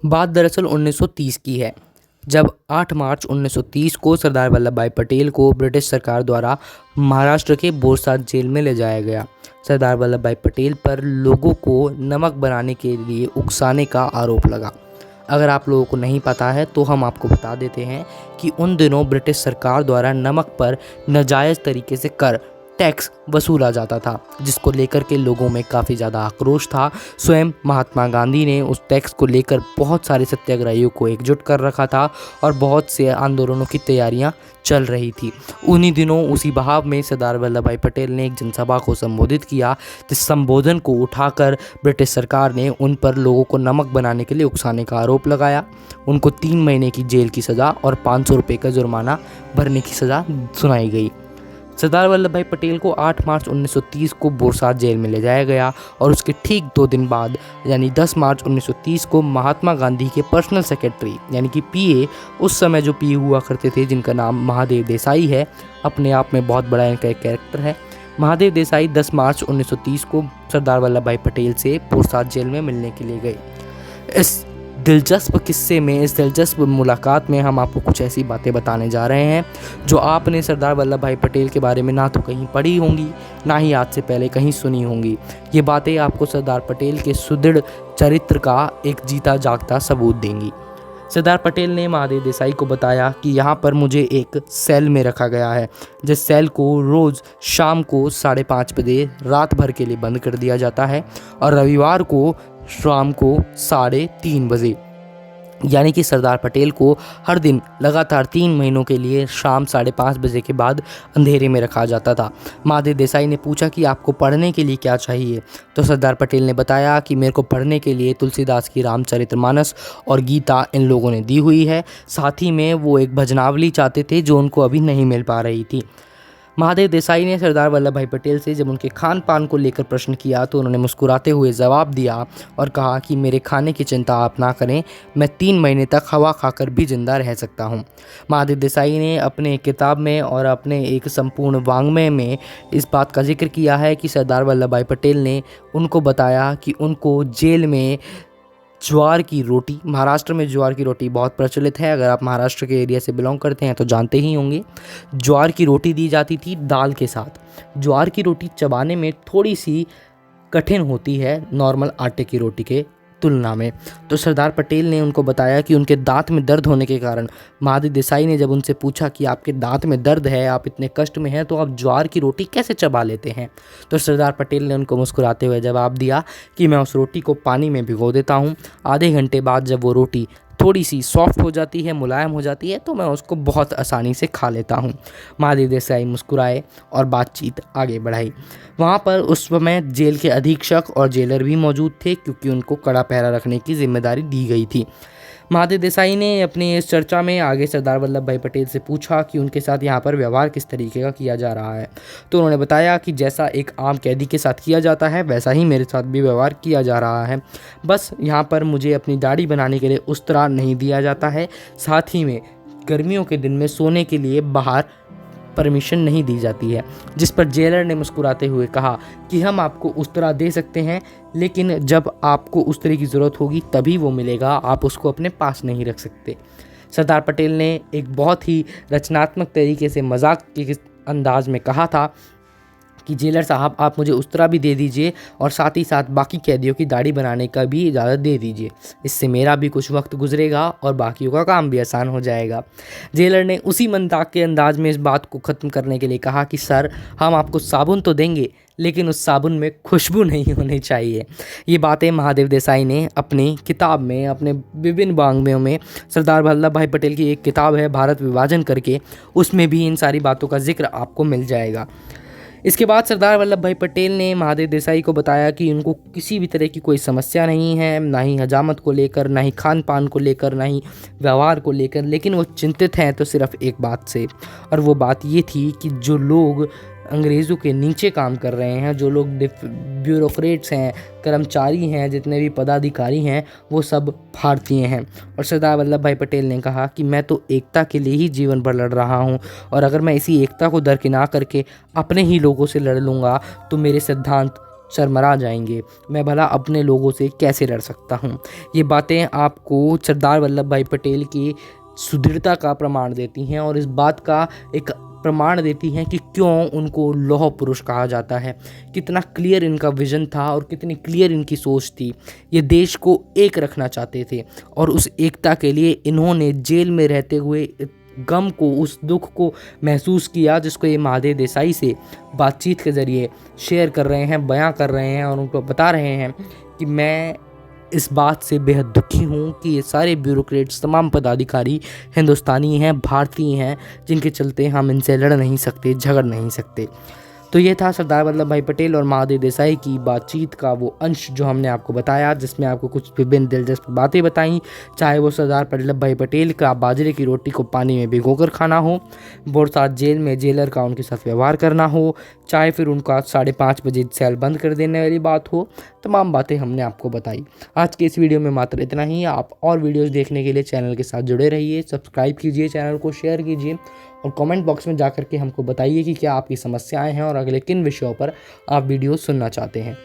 बात दरअसल 1930 की है, जब 8 मार्च 1930 को सरदार वल्लभ भाई पटेल को ब्रिटिश सरकार द्वारा महाराष्ट्र के बोरसाद जेल में ले जाया गया। सरदार वल्लभ भाई पटेल पर लोगों को नमक बनाने के लिए उकसाने का आरोप लगा। अगर आप लोगों को नहीं पता है तो हम आपको बता देते हैं कि उन दिनों ब्रिटिश सरकार द्वारा नमक पर नाजायज़ तरीके से कर टैक्स वसूला जाता था, जिसको लेकर के लोगों में काफ़ी ज़्यादा आक्रोश था। स्वयं महात्मा गांधी ने उस टैक्स को लेकर बहुत सारे सत्याग्रहियों को एकजुट कर रखा था और बहुत से आंदोलनों की तैयारियां चल रही थी। उन्हीं दिनों उसी बहाव में सरदार वल्लभ भाई पटेल ने एक जनसभा को संबोधित किया, जिस संबोधन को उठाकर ब्रिटिश सरकार ने उन पर लोगों को नमक बनाने के लिए उकसाने का आरोप लगाया। उनको 3 महीने की जेल की सज़ा और 500 रुपये का जुर्माना भरने की सज़ा सुनाई गई। सरदार वल्लभ भाई पटेल को 8 मार्च 1930 को बोरसाद जेल में ले जाया गया और उसके ठीक 2 दिन बाद यानी 10 मार्च 1930 को महात्मा गांधी के पर्सनल सेक्रेटरी यानी कि पीए, उस समय जो पीए हुआ करते थे, जिनका नाम महादेव देसाई है, अपने आप में बहुत बड़ा इनका एक कैरेक्टर है। महादेव देसाई 10 मार्च 1930 को सरदार वल्लभ भाई पटेल से बोरसाद जेल में मिलने के लिए गए। इस दिलचस्प किस्से में, इस दिलचस्प मुलाकात में हम आपको कुछ ऐसी बातें बताने जा रहे हैं जो आपने सरदार वल्लभ भाई पटेल के बारे में ना तो कहीं पढ़ी होंगी, ना ही आज से पहले कहीं सुनी होंगी। ये बातें आपको सरदार पटेल के सुदृढ़ चरित्र का एक जीता जागता सबूत देंगी। सरदार पटेल ने महादेव देसाई को बताया कि यहाँ पर मुझे एक सेल में रखा गया है, जिस सेल को रोज़ शाम को 5:30 बजे रात भर के लिए बंद कर दिया जाता है और रविवार को शाम को 3:30 बजे, यानी कि सरदार पटेल को हर दिन लगातार 3 महीनों के लिए शाम 5:30 बजे के बाद अंधेरे में रखा जाता था। महादेव देसाई ने पूछा कि आपको पढ़ने के लिए क्या चाहिए, तो सरदार पटेल ने बताया कि मेरे को पढ़ने के लिए तुलसीदास की रामचरितमानस और गीता इन लोगों ने दी हुई है। साथ ही में वो एक भजनावली चाहते थे जो उनको अभी नहीं मिल पा रही थी। महादेव देसाई ने सरदार वल्लभ भाई पटेल से जब उनके खान पान को लेकर प्रश्न किया तो उन्होंने मुस्कुराते हुए जवाब दिया और कहा कि मेरे खाने की चिंता आप ना करें, मैं 3 महीने तक हवा खाकर भी जिंदा रह सकता हूं। महादेव देसाई ने अपने किताब में और अपने एक संपूर्ण वाङ्मय में इस बात का जिक्र किया है कि सरदार वल्लभ भाई पटेल ने उनको बताया कि उनको जेल में ज्वार की रोटी, महाराष्ट्र में ज्वार की रोटी बहुत प्रचलित है, अगर आप महाराष्ट्र के एरिया से बिलोंग करते हैं तो जानते ही होंगे। ज्वार की रोटी दी जाती थी दाल के साथ। ज्वार की रोटी चबाने में थोड़ी सी कठिन होती है नॉर्मल आटे की रोटी के तुलना में। तो सरदार पटेल ने उनको बताया कि उनके दांत में दर्द होने के कारण, महादेव देसाई ने जब उनसे पूछा कि आपके दांत में दर्द है, आप इतने कष्ट में हैं, तो आप ज्वार की रोटी कैसे चबा लेते हैं, तो सरदार पटेल ने उनको मुस्कुराते हुए जवाब दिया कि मैं उस रोटी को पानी में भिगो देता हूँ। आधे घंटे बाद जब वो रोटी थोड़ी सी सॉफ्ट हो जाती है, मुलायम हो जाती है, तो मैं उसको बहुत आसानी से खा लेता हूँ। महादेव देसाई मुस्कुराए और बातचीत आगे बढ़ाई। वहाँ पर उस समय जेल के अधीक्षक और जेलर भी मौजूद थे, क्योंकि उनको कड़ा पहरा रखने की जिम्मेदारी दी गई थी। महादेव देसाई ने अपनी इस चर्चा में आगे सरदार वल्लभ भाई पटेल से पूछा कि उनके साथ यहाँ पर व्यवहार किस तरीके का किया जा रहा है, तो उन्होंने बताया कि जैसा एक आम कैदी के साथ किया जाता है वैसा ही मेरे साथ भी व्यवहार किया जा रहा है। बस यहाँ पर मुझे अपनी दाढ़ी बनाने के लिए उस्तरा नहीं दिया जाता है, साथ ही में गर्मियों के दिन में सोने के लिए बाहर परमिशन नहीं दी जाती है। जिस पर जेलर ने मुस्कुराते हुए कहा कि हम आपको उस्तरा दे सकते हैं, लेकिन जब आपको उस्तरे की ज़रूरत होगी तभी वो मिलेगा, आप उसको अपने पास नहीं रख सकते। सरदार पटेल ने एक बहुत ही रचनात्मक तरीके से मजाक के अंदाज में कहा था कि जेलर साहब, आप मुझे उस्तरा भी दे दीजिए और साथ ही साथ बाकी कैदियों की दाढ़ी बनाने का भी इजाज़त दे दीजिए, इससे मेरा भी कुछ वक्त गुजरेगा और बाकियों का काम भी आसान हो जाएगा। जेलर ने उसी मजाक के अंदाज में इस बात को ख़त्म करने के लिए कहा कि सर, हम आपको साबुन तो देंगे, लेकिन उस साबुन में खुशबू नहीं होनी चाहिए। ये बातें महादेव देसाई ने अपनी किताब में, अपने विभिन्न वाङ्मयों में, सरदार वल्लभ भाई पटेल की एक किताब है भारत विभाजन करके, उसमें भी इन सारी बातों का जिक्र आपको मिल जाएगा। इसके बाद सरदार वल्लभ भाई पटेल ने महादेव देसाई को बताया कि उनको किसी भी तरह की कोई समस्या नहीं है, ना ही हजामत को लेकर, ना ही खान पान को लेकर, ना ही व्यवहार को लेकर, लेकिन वो चिंतित हैं तो सिर्फ एक बात से, और वो बात ये थी कि जो लोग अंग्रेज़ों के नीचे काम कर रहे हैं, जो लोग ब्यूरोक्रेट्स हैं, कर्मचारी हैं, जितने भी पदाधिकारी हैं, वो सब भारतीय हैं। और सरदार वल्लभ भाई पटेल ने कहा कि मैं तो एकता के लिए ही जीवन भर लड़ रहा हूँ, और अगर मैं इसी एकता को दरकिनार करके अपने ही लोगों से लड़ लूँगा तो मेरे सिद्धांत शर्मरा जाएंगे, मैं भला अपने लोगों से कैसे लड़ सकता हूँ। ये बातें आपको सरदार वल्लभ भाई पटेल की सुदृढ़ता का प्रमाण देती हैं और इस बात का एक प्रमाण देती हैं कि क्यों उनको लौह पुरुष कहा जाता है। कितना क्लियर इनका विजन था और कितनी क्लियर इनकी सोच थी। ये देश को एक रखना चाहते थे और उस एकता के लिए इन्होंने जेल में रहते हुए गम को, उस दुख को महसूस किया जिसको ये महादेव देसाई से बातचीत के ज़रिए शेयर कर रहे हैं, बयां कर रहे हैं और उनको बता रहे हैं कि मैं इस बात से बेहद दुखी हूँ कि ये सारे ब्यूरोक्रेट्स, तमाम पदाधिकारी हिंदुस्तानी हैं, भारतीय हैं, जिनके चलते हम इनसे लड़ नहीं सकते, झगड़ नहीं सकते। तो ये था सरदार वल्लभ भाई पटेल और महादेव देसाई की बातचीत का वो अंश जो हमने आपको बताया, जिसमें आपको कुछ विभिन्न दिलचस्प बातें बताई, चाहे वो सरदार वल्लभ भाई पटेल का बाजरे की रोटी को पानी में भिगोकर खाना हो, बोरसाद जेल में जेलर का उनके साथ व्यवहार करना हो, चाहे फिर उनका 5:30 बजे सेल बंद कर देने वाली बात हो, तमाम बातें हमने आपको बताई। आज के इस वीडियो में मात्र इतना ही। आप और वीडियोज़ देखने के लिए चैनल के साथ जुड़े रहिए, सब्सक्राइब कीजिए, चैनल को शेयर कीजिए और कमेंट बॉक्स में जाकर के हमको बताइए कि क्या आपकी समस्याएं हैं और अगले किन विषयों पर आप वीडियो सुनना चाहते हैं।